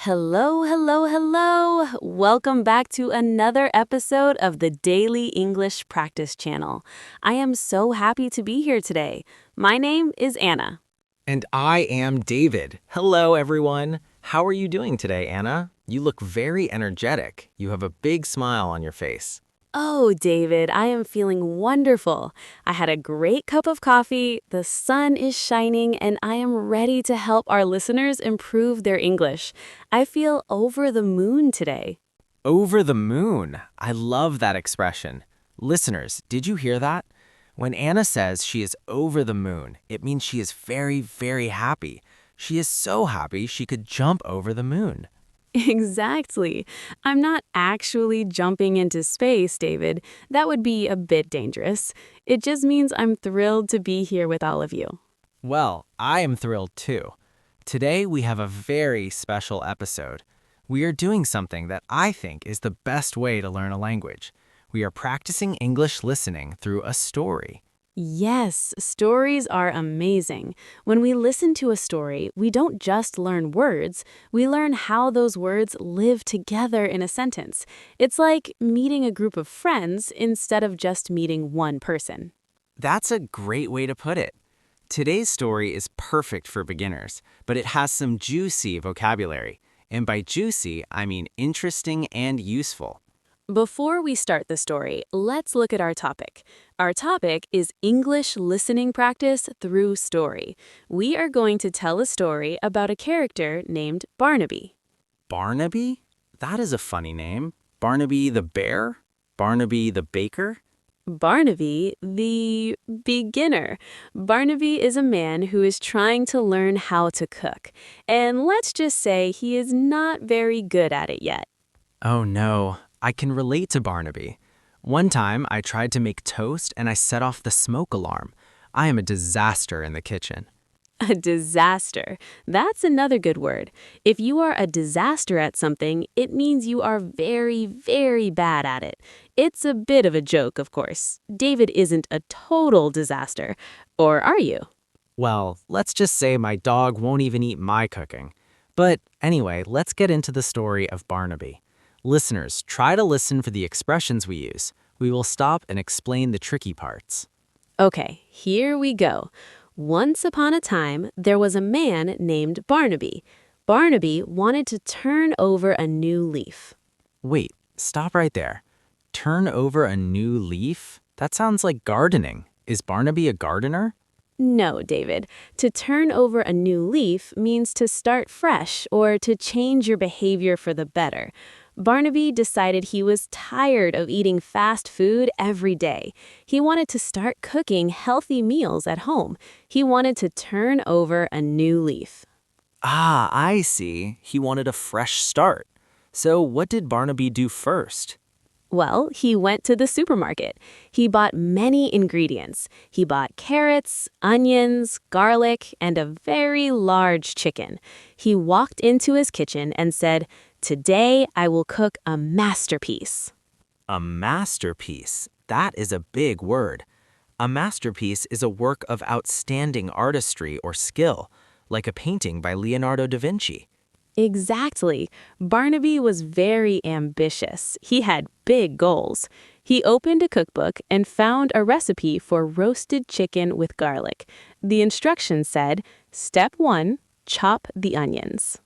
Hello, hello, hello! Welcome back to another episode of the Daily English Practice Channel. I am so happy to be here today. My name is Anna. And I am David. Hello, everyone. How are you doing today, Anna? You look very energetic. You have a big smile on your face. Oh, David, I am feeling wonderful. I had a great cup of coffee, the sun is shining, and I am ready to help our listeners improve their English. I feel over the moon today. Over the moon. I love that expression. Listeners, did you hear that? When Anna says she is over the moon, it means she is very, very happy. She is so happy she could jump over the moon. Exactly. I'm not actually jumping into space, David. That would be a bit dangerous. It just means I'm thrilled to be here with all of you. Well, I am thrilled too. Today we have a very special episode. We are doing something that I think is the best way to learn a language. We are practicing English listening through a story. Yes, stories are amazing. When we listen to a story, we don't just learn words, we learn how those words live together in a sentence. It's like meeting a group of friends instead of just meeting one person. That's a great way to put it. Today's story is perfect for beginners, but it has some juicy vocabulary. And by juicy, I mean interesting and useful. Before we start the story, let's look at our topic. Our topic is English listening practice through story. We are going to tell a story about a character named Barnaby. Barnaby? That is a funny name. Barnaby the bear? Barnaby the baker? Barnaby, the beginner. Barnaby is a man who is trying to learn how to cook. And let's just say he is not very good at it yet. Oh no, I can relate to Barnaby. One time I tried to make toast and I set off the smoke alarm. I am a disaster in the kitchen. A disaster. That's another good word. If you are a disaster at something, it means you are very, very bad at it. It's a bit of a joke, of course. David isn't a total disaster. Or are you? Well, let's just say my dog won't even eat my cooking. But anyway, let's get into the story of Barnaby. Listeners, try to listen for the expressions we use. We will stop and explain the tricky parts. Okay, here we go. Once upon a time, there was a man named Barnaby. Barnaby wanted to turn over a new leaf. Wait, stop right there. Turn over a new leaf? That sounds like gardening. Is Barnaby a gardener? No, David. To turn over a new leaf means to start fresh or to change your behavior for the better. Barnaby decided he was tired of eating fast food every day. He wanted to start cooking healthy meals at home. He wanted to turn over a new leaf. Ah, I see. He wanted a fresh start. So what did Barnaby do first? Well, he went to the supermarket. He bought many ingredients. He bought carrots, onions, garlic, and a very large chicken. He walked into his kitchen and said, "Today I will cook a masterpiece." A masterpiece. That is a big word. A masterpiece is a work of outstanding artistry or skill, like a painting by Leonardo da Vinci. Exactly. Barnaby was very ambitious. He had big goals. He opened a cookbook and found a recipe for roasted chicken with garlic. The instructions said, "Step 1, chop the onions."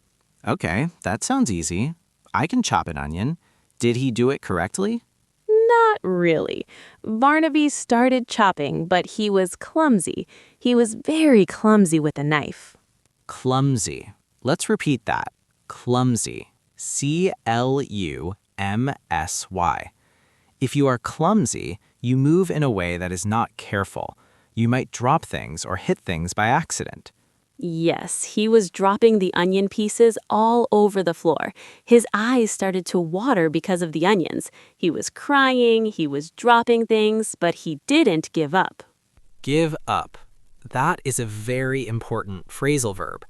Okay, that sounds easy. I can chop an onion. Did he do it correctly? Not really. Barnaby started chopping, but he was clumsy. He was very clumsy with a knife. Clumsy. Let's repeat that. Clumsy. C-L-U-M-S-Y. If you are clumsy, you move in a way that is not careful. You might drop things or hit things by accident. Yes, he was dropping the onion pieces all over the floor. His eyes started to water because of the onions. He was crying, he was dropping things, but he didn't give up. Give up. That is a very important phrasal verb.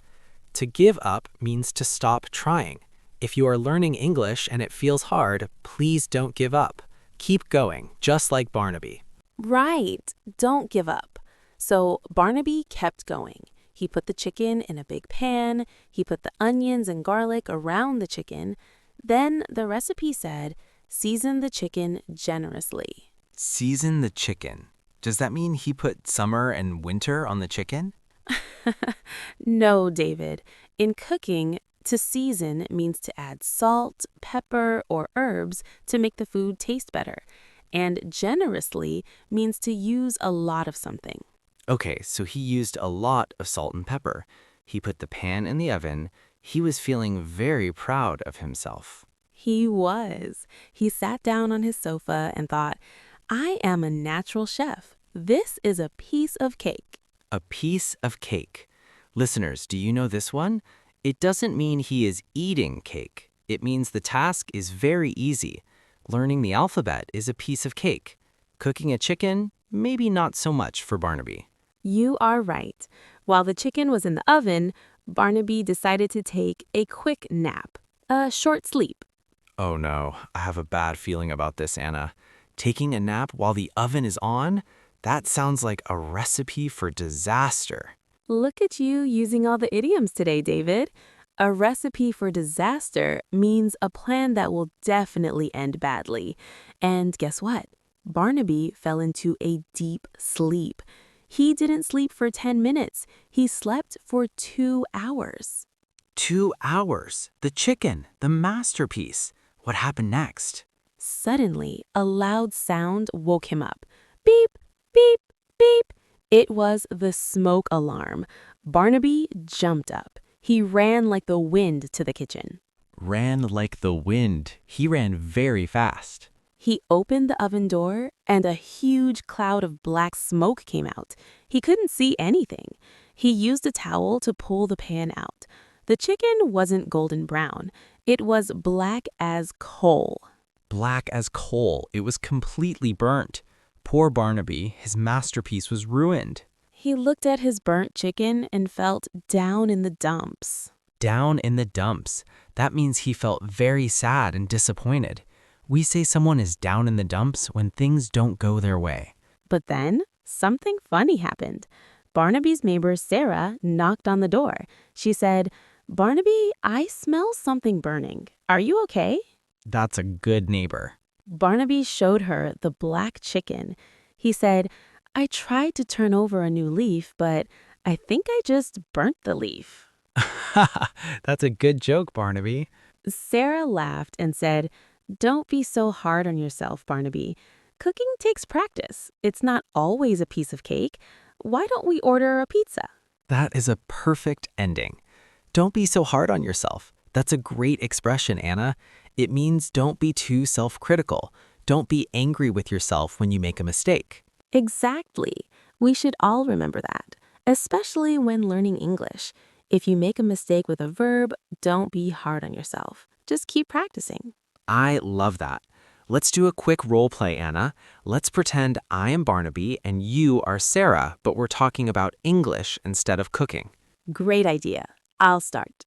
To give up means to stop trying. If you are learning English and it feels hard, please don't give up. Keep going, just like Barnaby. Right, don't give up. So Barnaby kept going. He put the chicken in a big pan. He put the onions and garlic around the chicken. Then the recipe said, season the chicken generously. Season the chicken. Does that mean he put summer and winter on the chicken? No, David. In cooking, to season means to add salt, pepper, or herbs to make the food taste better. And generously means to use a lot of something. Okay, so he used a lot of salt and pepper. He put the pan in the oven. He was feeling very proud of himself. He was. He sat down on his sofa and thought, I am a natural chef. This is a piece of cake. A piece of cake. Listeners, do you know this one? It doesn't mean he is eating cake. It means the task is very easy. Learning the alphabet is a piece of cake. Cooking a chicken, maybe not so much for Barnaby. You are right. While the chicken was in the oven, Barnaby decided to take a quick nap, a short sleep. Oh no, I have a bad feeling about this, Anna. Taking a nap while the oven is on? That sounds like a recipe for disaster. Look at you using all the idioms today, David. A recipe for disaster means a plan that will definitely end badly. And guess what? Barnaby fell into a deep sleep. He didn't sleep for 10 minutes. He slept for 2 hours. 2 hours. The chicken, the masterpiece. What happened next? Suddenly, a loud sound woke him up. Beep, beep, beep. It was the smoke alarm. Barnaby jumped up. He ran like the wind to the kitchen. Ran like the wind. He ran very fast. He opened the oven door, and a huge cloud of black smoke came out. He couldn't see anything. He used a towel to pull the pan out. The chicken wasn't golden brown. It was black as coal. Black as coal. It was completely burnt. Poor Barnaby, his masterpiece was ruined. He looked at his burnt chicken and felt down in the dumps. Down in the dumps. That means he felt very sad and disappointed. We say someone is down in the dumps when things don't go their way. But then, something funny happened. Barnaby's neighbor, Sarah, knocked on the door. She said, Barnaby, I smell something burning. Are you okay? That's a good neighbor. Barnaby showed her the black chicken. He said, I tried to turn over a new leaf, but I think I just burnt the leaf. That's a good joke, Barnaby. Sarah laughed and said, Don't be so hard on yourself, Barnaby. Cooking takes practice. It's not always a piece of cake. Why don't we order a pizza? That is a perfect ending. Don't be so hard on yourself. That's a great expression, Anna. It means don't be too self-critical. Don't be angry with yourself when you make a mistake. Exactly. We should all remember that, especially when learning English. If you make a mistake with a verb, don't be hard on yourself. Just keep practicing. I love that. Let's do a quick role play, Anna. Let's pretend I am Barnaby and you are Sarah, but we're talking about English instead of cooking. Great idea. I'll start.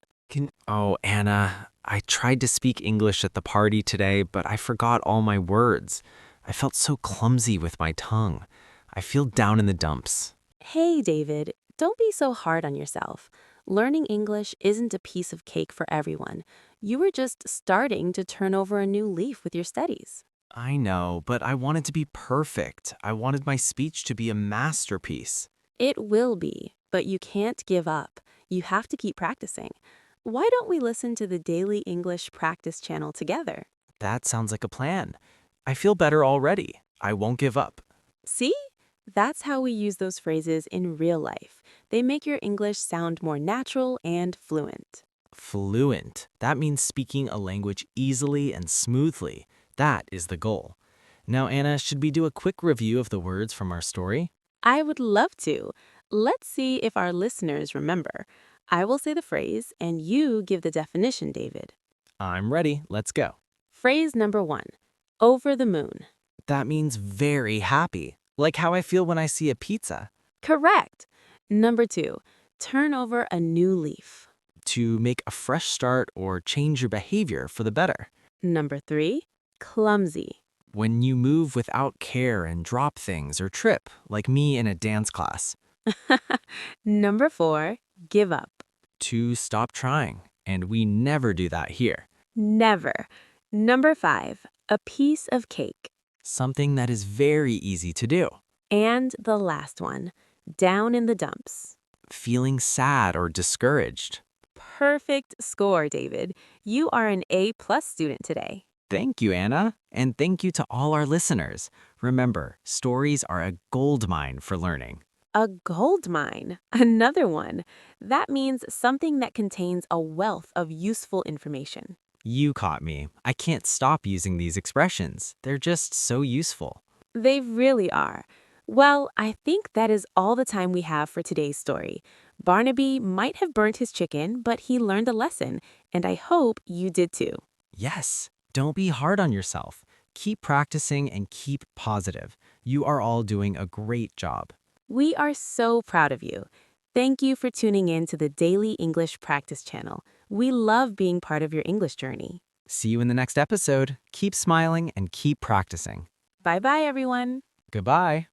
Oh, Anna, I tried to speak English at the party today, but I forgot all my words. I felt so clumsy with my tongue. I feel down in the dumps. Hey, David, don't be so hard on yourself. Learning English isn't a piece of cake for everyone. You were just starting to turn over a new leaf with your studies. I know, but I wanted to be perfect. I wanted my speech to be a masterpiece. It will be, but you can't give up. You have to keep practicing. Why don't we listen to the Daily English Practice channel together? That sounds like a plan. I feel better already. I won't give up. See? That's how we use those phrases in real life. They make your English sound more natural and fluent. Fluent. That means speaking a language easily and smoothly. That is the goal. Now, Anna, should we do a quick review of the words from our story? I would love to. Let's see if our listeners remember. I will say the phrase, and you give the definition, David. I'm ready. Let's go. Phrase number 1, over the moon. That means very happy, like how I feel when I see a pizza. Correct. Number 2, turn over a new leaf. To make a fresh start or change your behavior for the better. Number 3, clumsy. When you move without care and drop things or trip, like me in a dance class. Number 4, give up. To stop trying, and we never do that here. Never. Number 5, a piece of cake. Something that is very easy to do. And the last one, down in the dumps. Feeling sad or discouraged. Perfect score, David. You are an A+ student today. Thank you, Anna. And thank you to all our listeners. Remember, stories are a goldmine for learning. A gold mine. Another one. That means something that contains a wealth of useful information. You caught me. I can't stop using these expressions. They're just so useful. They really are. Well, I think that is all the time we have for today's story. Barnaby might have burnt his chicken, but he learned a lesson, and I hope you did too. Yes, don't be hard on yourself. Keep practicing and keep positive. You are all doing a great job. We are so proud of you. Thank you for tuning in to the Daily English Practice channel. We love being part of your English journey. See you in the next episode. Keep smiling and keep practicing. Bye-bye, everyone. Goodbye.